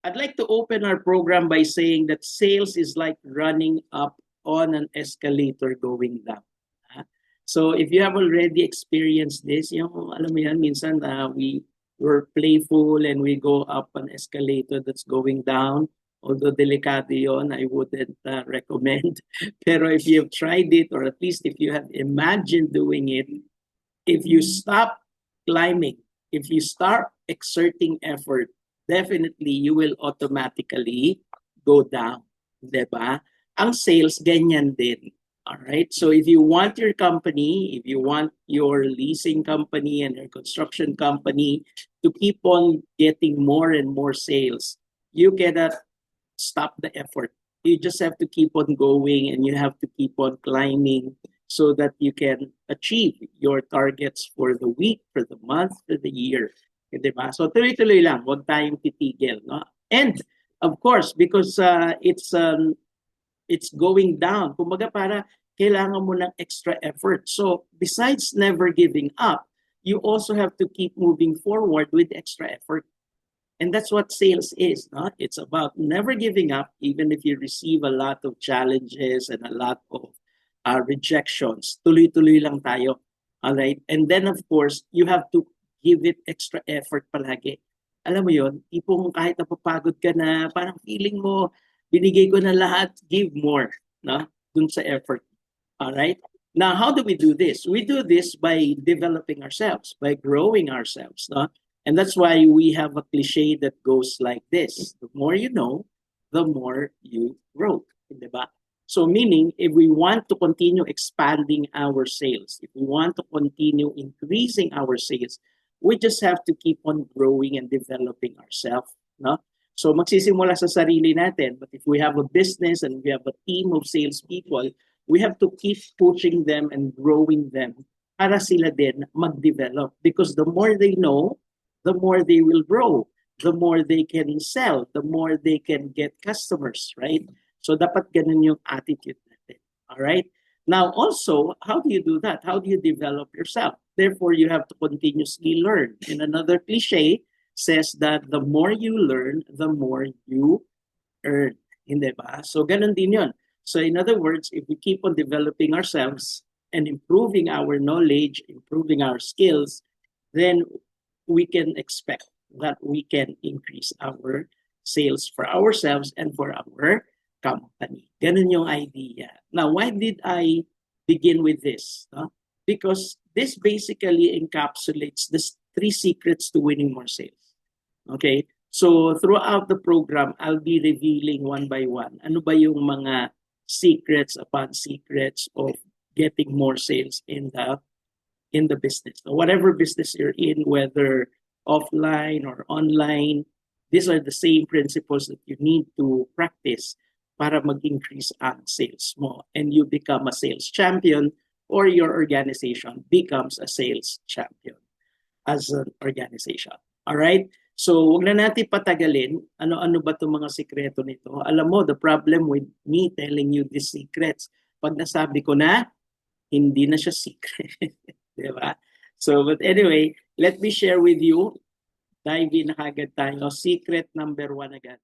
I'd like to open our program by saying that sales is like running up on an escalator going down. So if you have already experienced this, alam mo yan, minsan we're playful and we go up an escalator that's going down. Although delikado yun, I wouldn't recommend. Pero if you've tried it, or at least if you have imagined doing it, if you stop climbing, if you start exerting effort, definitely you will automatically go down. Diba? Ang sales, ganyan din. All right. So if you want your company, if you want your leasing company and your construction company to keep on getting more and more sales, you cannot stop the effort. You just have to keep on going and you have to keep on climbing so that you can achieve your targets for the week, for the month, for the year. Diba? So tuloy-tuloy lang, huwag tayong titigil. No? And of course, because it's going down, kumbaga para kailangan mo ng extra effort. So besides never giving up, you also have to keep moving forward with extra effort. And that's what sales is. No? It's about never giving up, even if you receive a lot of challenges and a lot of rejections. Tuloy-tuloy lang tayo. All right? And then, of course, you have to give it extra effort palagi. Alam mo yon, tipong kahit napapagod ka na, parang feeling mo, binigay ko na lahat, give more. No? Dun sa effort. All right? Now, how do we do this? We do this by developing ourselves, by growing ourselves. No? And that's why we have a cliche that goes like this. The more you know, the more you grow. Diba? So meaning, if we want to continue expanding our sales, if we want to continue increasing our sales, we just have to keep on growing and developing ourselves. No? So magsisimula sa sarili natin. But if we have a business and we have a team of salespeople, we have to keep pushing them and growing them para sila din mag-develop. Because the more they know, the more they will grow, the more they can sell, the more they can get customers, right? So dapat ganun yung attitude natin. All right? Now also, how do you do that? How do you develop yourself? Therefore, you have to continuously learn. And another cliche says that the more you learn, the more you earn. Hindi ba? So ganun din yun. So in other words, if we keep on developing ourselves and improving our knowledge, improving our skills, then we can expect that we can increase our sales for ourselves and for our company. Ganun yung idea. Now, why did I begin with this? Because this basically encapsulates the 3 secrets to winning more sales. Okay? So, throughout the program, I'll be revealing one by one. Ano ba yung mga secrets upon secrets of getting more sales in the business. So whatever business you're in, whether offline or online, these are the same principles that you need to practice para mag-increase ang sales mo. And you become a sales champion or your organization becomes a sales champion as an organization. All right? So, huwag na natin patagalin. Ano-ano ba itong mga sikreto nito? Alam mo, the problem with me telling you these secrets, pag nasabi ko na, hindi na siya secret. Diba? So, but anyway, let me share with you. Dive in na kagad tayo. Secret number 1 agad.